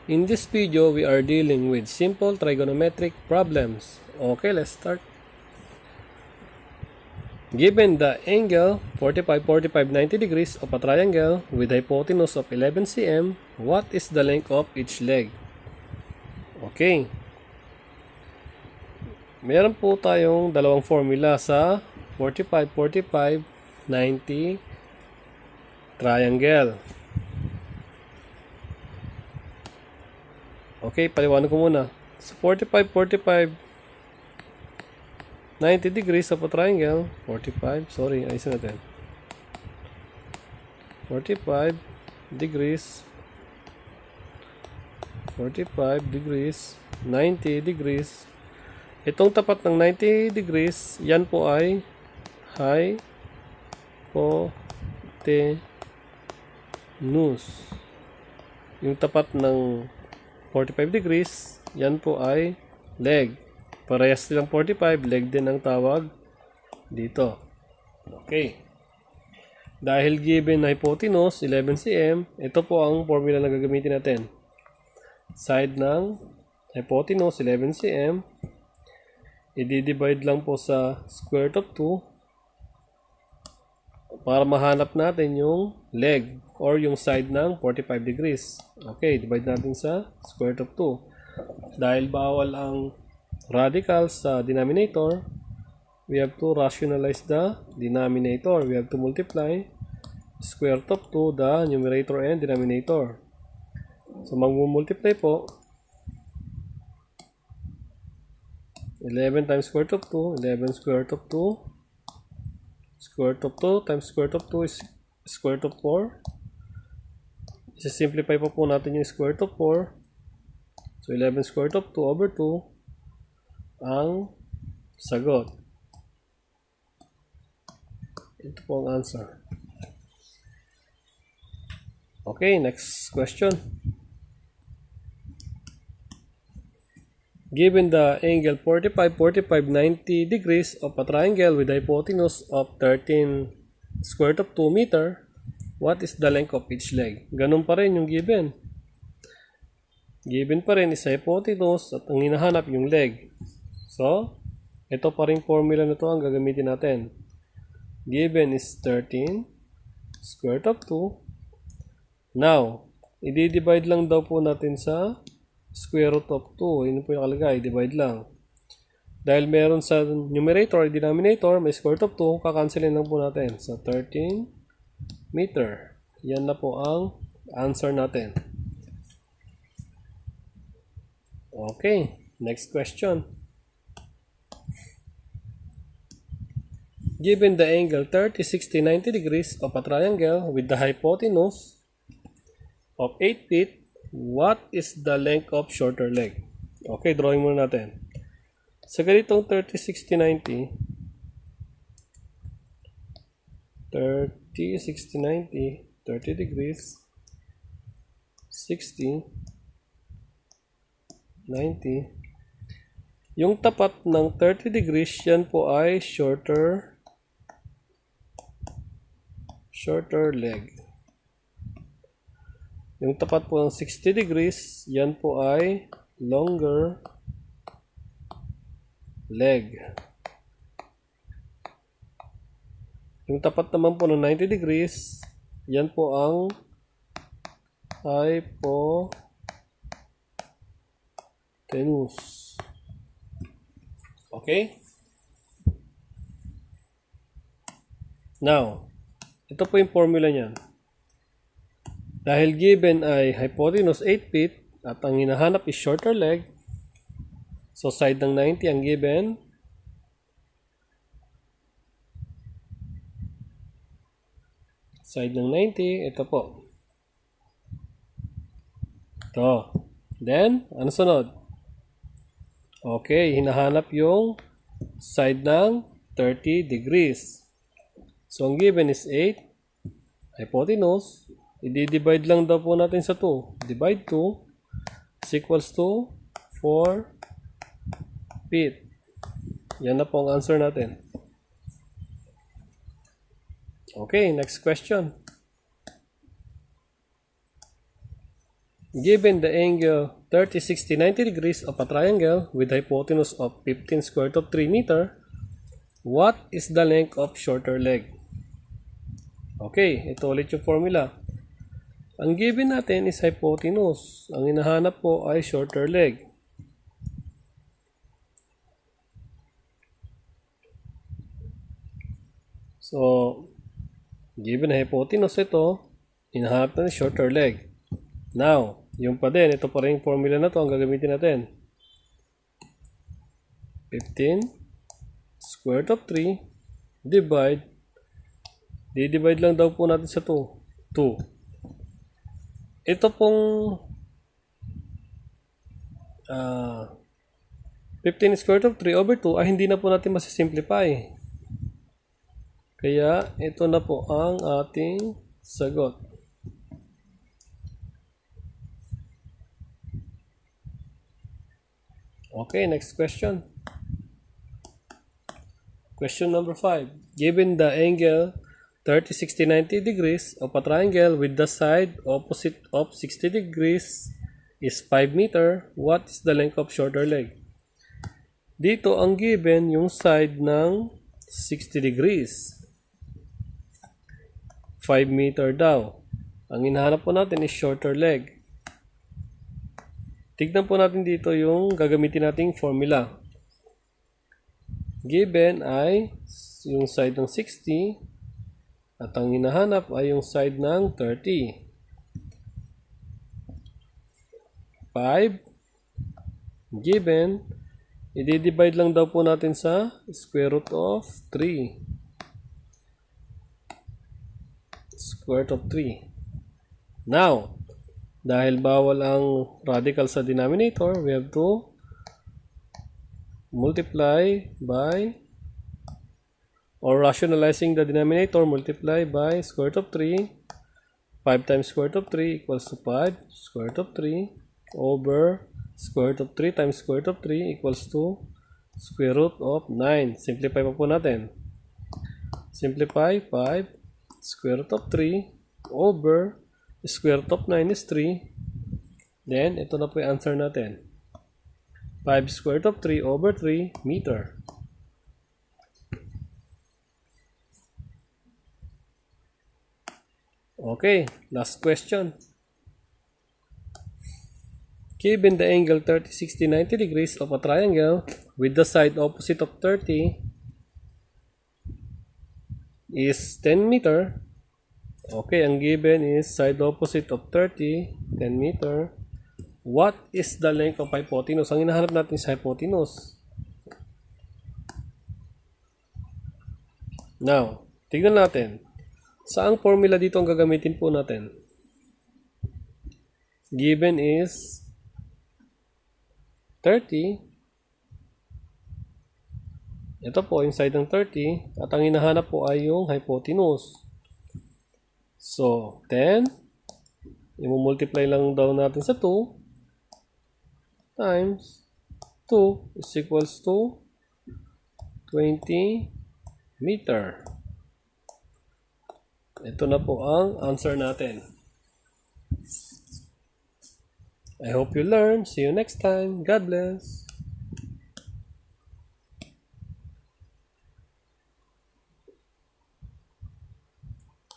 In this video, we are dealing with simple trigonometric problems. Okay, let's start. Given the angle 45, 90 degrees of a triangle with hypotenuse of 11 cm, what is the length of each leg? Okay. Meron po tayong dalawang formula sa 45, 90 triangle. Okay, paliwanag ko muna. Sa 45, 90 degrees of a triangle, 45 degrees, 45 degrees, 90 degrees. Itong tapat ng 90 degrees, yan po ay hypotenuse. Yung tapat ng 45 degrees, yan po ay leg. Parehas silang 45, leg din ang tawag dito. Okay. Dahil given na hypotenuse, 11 cm, ito po ang formula na gagamitin natin. Side ng hypotenuse, 11 cm, i-divide lang po sa square root of 2 para mahanap natin yung leg or yung side ng 45 degrees. Okay, divide natin sa square root of 2. Dahil bawal ang radicals sa denominator, we have to rationalize the denominator. We have to multiply square root of 2 the numerator and denominator. So mag-multiply po. 11 times square root of 2, 11 square root of 2. Square root of 2 times square root of 2 is square root of 4. Isa-simplify po natin yung square root of 4. So 11 square root of 2 over 2 ang sagot. Ito po ang answer. Okay, next question. Given the angle 45, 90 degrees of a triangle with hypotenuse of 13 square root of 2 meter, what is the length of each leg? Ganun pa rin yung given. Given pa rin is hypotenuse at ang hinahanap yung leg. So, ito pa rin formula na to ang gagamitin natin. Given is 13 square root of 2. Now, i-divide lang daw po natin sa square root of 2. Yun po yung nakalagay. Divide lang. Dahil meron sa numerator at denominator, may square root of 2, kakancelin lang po natin. So, 13 meter. Yan na po ang answer natin. Okay. Next question. Given the angle 30, 60, 90 degrees of a triangle with the hypotenuse of 8 feet, what is the length of shorter leg? Okay, drawing muna natin. Sa ganitong 30, 60, 90, 30, 60, 90, 30 degrees, 60, 90. Yung tapat ng 30 degrees, yan po ay shorter leg. Yung tapat po ng 60 degrees, yan po ay longer leg. Yung tapat naman po ng 90 degrees, yan po ang hypotenuse. Okay? Now, ito po yung formula niyan. Dahil given ay hypotenuse 8 feet at ang hinahanap is shorter leg, so side ng 90 ang given. Side ng 90, ito po. Ito. Then, ano sunod? Okay, hinahanap yung side ng 30 degrees. So, ang given is 8. Hypotenuse. I-divide lang daw po natin sa 2. Divide 2 is equals to 4 feet. Yan na po ang answer natin. Okay, next question. Given the angle 30, 60, 90 degrees of a triangle with hypotenuse of 15 square root of 3 meter, what is the length of shorter leg? Okay, ito ulit yung formula. Ang given natin is hypotenuse. Ang hinahanap po ay shorter leg. So, given na hypotenuse ito, hinahanap natin shorter leg. Now, yung pa din, ito pa rin yung formula na to ang gagamitin natin. 15 square root of 3 divide. Di-divide lang daw po natin sa 2. 2. Ito pong 15 square root of 3 over 2 ay hindi na po natin masisimplify. Kaya ito na po ang ating sagot. Okay, next question. Question number 5. Given the angle 30, 60, 90 degrees of a triangle with the side opposite of 60 degrees is 5 meter, what is the length of shorter leg? Dito ang given yung side ng 60 degrees. 5 meter daw. Ang hinahanap po natin is shorter leg. Tignan po natin dito yung gagamitin nating formula. Given ay yung side ng 60 at ang hinahanap ay yung side ng 30. 5 given, i-divide lang daw po natin sa square root of 3. Square root of 3. Now, dahil bawal ang radical sa denominator, we have to multiply by, or rationalizing the denominator, multiply by square root of 3. 5 times square root of 3 equals to 5 square root of 3 over square root of 3 times square root of 3 equals to square root of 9. Simplify pa po natin. Simplify 5 square root of 3 over square root of 9 is 3. Then, ito na po yung answer natin. 5 square root of 3 over 3 meter. Okay, last question. Given the angle 30, 60, 90 degrees of a triangle with the side opposite of 30 is 10 meter. Okay, ang given is side opposite of 30, 10 meter. What is the length of hypotenuse? Ang hinahanap natin is hypotenuse. Now, tignan natin. Saang formula dito ang gagamitin po natin? Given is 30. Ito po yung side ng 30 at ang hinahanap po ay yung hypotenuse. So, 10 i-multiply lang daw natin sa 2 times 2 is equals to 20 meter. Ito na po ang answer natin. I hope you learned. See you next time. God bless.